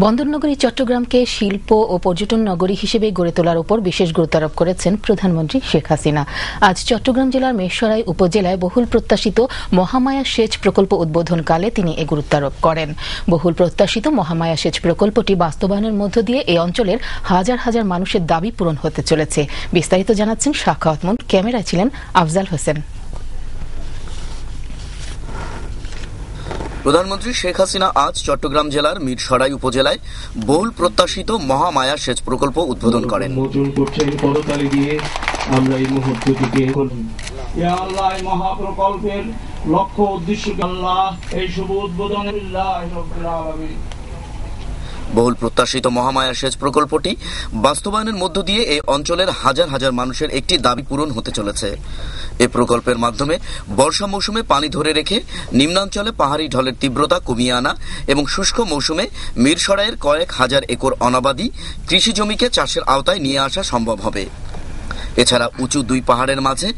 বন্দরনগরী চট্টগ্রামকে শিল্প ও পর্যটন নগরী হিসেবে গড়ে তোলার উপর বিশেষ গুরুত্বারোপ করেছেন প্রধানমন্ত্রী শেখ হাসিনা। আজ চট্টগ্রাম জেলার মেশরাই উপজেলায় বহুল প্রত্যাশিত মহামায়া সেচ প্রকল্প উদ্বোধনকালে তিনি এ গুরুত্বারোপ করেন। বহুল প্রত্যাশিত মহামায়া সেচ প্রকল্পটি বাস্তবায়নের মধ্য দিয়ে এই অঞ্চলের হাজার হাজার মানুষের দাবি পূরণ হতে চলেছে। বিস্তারিত জানাচ্ছেন সাখাওয়াত মুন। ক্যামেরায় ছিলেন আফজাল হোসেন। প্রধানমন্ত্রী শেখ হাসিনা আজ চট্টগ্রাম জেলার মিরসরাই উপজেলায় বহুল প্রত্যাশিত মহামায়া সেচ প্রকল্প উদ্বোধন করেন। মহাপ্রকল্পের লক্ষ্য উদ্দেশ্য এই শুভ উদ্বোধন। বহুল প্রত্যাশিত মহামায়া সেচ প্রকল্পটি বাস্তবায়নের মধ্য দিয়ে এই অঞ্চলের হাজার হাজার মানুষের একটি দাবি পূরণ হতে চলেছে। এ প্রকল্পের মাধ্যমে বর্ষা মৌসুমে পানি ধরে রেখে নিম্নাঞ্চলে পাহাড়ি ঢলের তীব্রতা কমিয়ে আনা এবং শুষ্ক মৌসুমে মিরসরাইয়ের কয়েক হাজার একর অনাবাদি কৃষি জমিকে চাষের আওতায় নিয়ে আসা সম্ভব হবে। এছাড়া উঁচু দুই পাহাড়ের মাঝে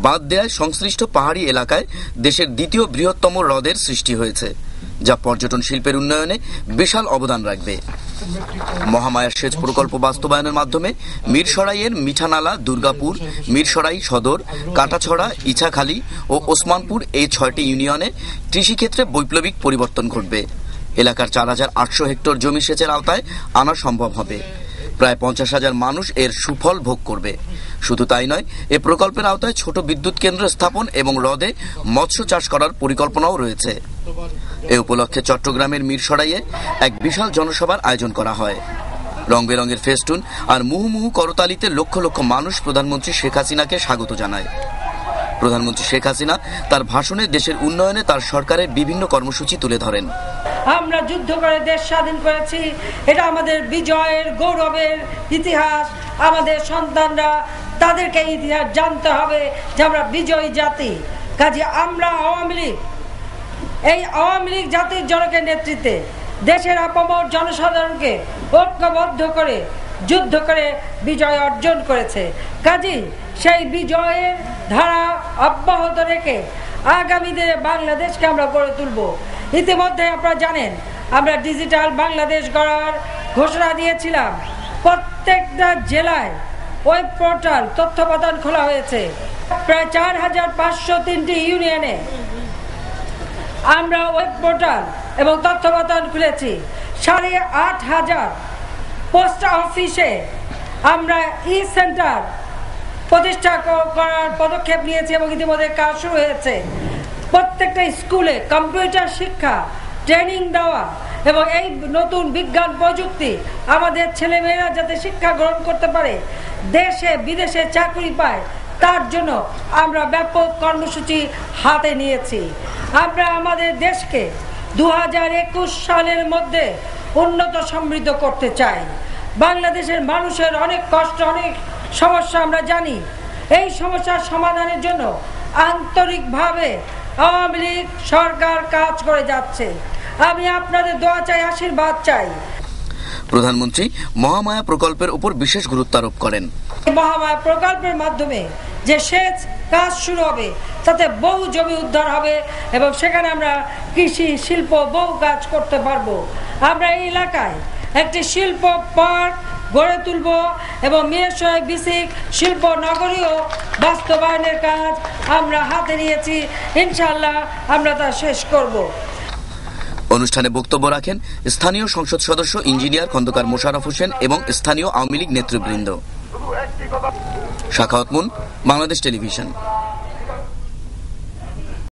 বাঁধ দেয়ায় সংশ্লিষ্ট পাহাড়ি এলাকায় দেশের দ্বিতীয় বৃহত্তম হ্রদের সৃষ্টি হয়েছে, যা পর্যটন শিল্পের উন্নয়নে বিশাল অবদান রাখবে। মহামায়া সেচ প্রকল্প বাস্তবায়নের মাধ্যমে মিরসরাইয়ের মিঠানালা, দুর্গাপুর, মিরসরাই সদর, কাটাছড়া, ইছাখালী ও ওসমানপুর এই ৬টি ইউনিয়নে কৃষিক্ষেত্রে বৈপ্লবিক পরিবর্তন ঘটবে। এলাকার ৪,৮০০ হেক্টর জমি সেচের আওতায় আনা সম্ভব হবে। প্রায় ৫০,০০০ মানুষ এর সুফল ভোগ করবে। শুধু তাই নয়, এ প্রকল্পের আওতায় ছোট বিদ্যুৎ কেন্দ্র স্থাপন এবং হ্রদে মৎস্য চাষ করার পরিকল্পনাও রয়েছে। এ উপলক্ষে চট্টগ্রামের মিরসরাইয়ে এক বিশাল জনসভার আয়োজন করা হয়। রং বেরঙের ফেস্টুন আর মুহুমুহু করতালিতে লক্ষ লক্ষ মানুষ প্রধানমন্ত্রী শেখ হাসিনাকে স্বাগত জানায়। প্রধানমন্ত্রী শেখ হাসিনা তার ভাষণে দেশের উন্নয়নে তার সরকারের বিভিন্ন কর্মসূচি তুলে ধরেন। আমরা যুদ্ধ করে দেশ স্বাধীন করেছি, এটা আমাদের বিজয়ের গৌরবের ইতিহাস। আমাদের সন্তানরা তাদেরকে ইতিহাস জানতে হবে যে আমরা বিজয়ী জাতি। কাজে আমরা এই আওয়ামী লীগ জাতির জনকের নেতৃত্বে দেশের আপামর জনসাধারণকে ঐক্যবদ্ধ করে যুদ্ধ করে বিজয় অর্জন করেছে। কাজেই সেই বিজয়ের ধারা অব্যাহত রেখে আগামী দিনে বাংলাদেশকে আমরা গড়ে তুলব। ইতিমধ্যে আপনারা জানেন, আমরা ডিজিটাল বাংলাদেশ গড়ার ঘোষণা দিয়েছিলাম। প্রত্যেকটা জেলায় ওয়েব পোর্টাল তথ্যপ্রদান খোলা হয়েছে। প্রায় ৪,৫০৩টি ইউনিয়নে আমরা ওয়েব পোর্টাল এবং তথ্যপ্রদান খুলেছি। ৮,৫০০ পোস্ট অফিসে আমরা ই সেন্টার প্রতিষ্ঠা করার পদক্ষেপ নিয়েছি এবং ইতিমধ্যে কাজ শুরু হয়েছে। প্রত্যেকটা স্কুলে কম্পিউটার শিক্ষা ট্রেনিং দেওয়া এবং এই নতুন বিজ্ঞান প্রযুক্তি আমাদের ছেলেমেয়েরা যাতে শিক্ষা গ্রহণ করতে পারে, দেশে বিদেশে চাকরি পায়, তার জন্য আমরা ব্যাপক কর্মসূচি হাতে নিয়েছি। আমরা আমাদের দেশকে ২০২১ সালের মধ্যে উন্নত সমৃদ্ধ করতে চাই। বাংলাদেশের মানুষের অনেক কষ্ট, অনেক সমস্যা আমরা জানি। এই সমস্যার সমাধানের জন্য আন্তরিকভাবে আওয়ামী লীগ সরকার কাজ করে যাচ্ছে। আমি আপনাদের দোয়া চাই, আশীর্বাদ চাই। প্রধানমন্ত্রী মহামায়া প্রকল্পের উপর বিশেষ গুরুত্ব আরোপ করেন। মহামায়া প্রকল্পের মাধ্যমে যে সেচ কাজ শুরু হবে, তাতে বহু জমি উদ্ধার হবে এবং সেখানে আমরা কৃষি শিল্প বহু কাজ করতে পারবো। আমরা এই এলাকায় একটি শিল্প পার্ক গড়ে তুলব এবং মিরসরাই বিসিক শিল্প নগরীও বাস্তবায়নের কাজ আমরা হাতে নিয়েছি। ইনশাআল্লাহ আমরা তা শেষ করব। অনুষ্ঠানে বক্তব্য রাখেন স্থানীয় সংসদ সদস্য ইঞ্জিনিয়ার খন্দকার মোশাররফ হোসেন এবং স্থানীয় আওয়ামী লীগ নেতৃবৃন্দ। Sakhawat moon, Bangladesh television.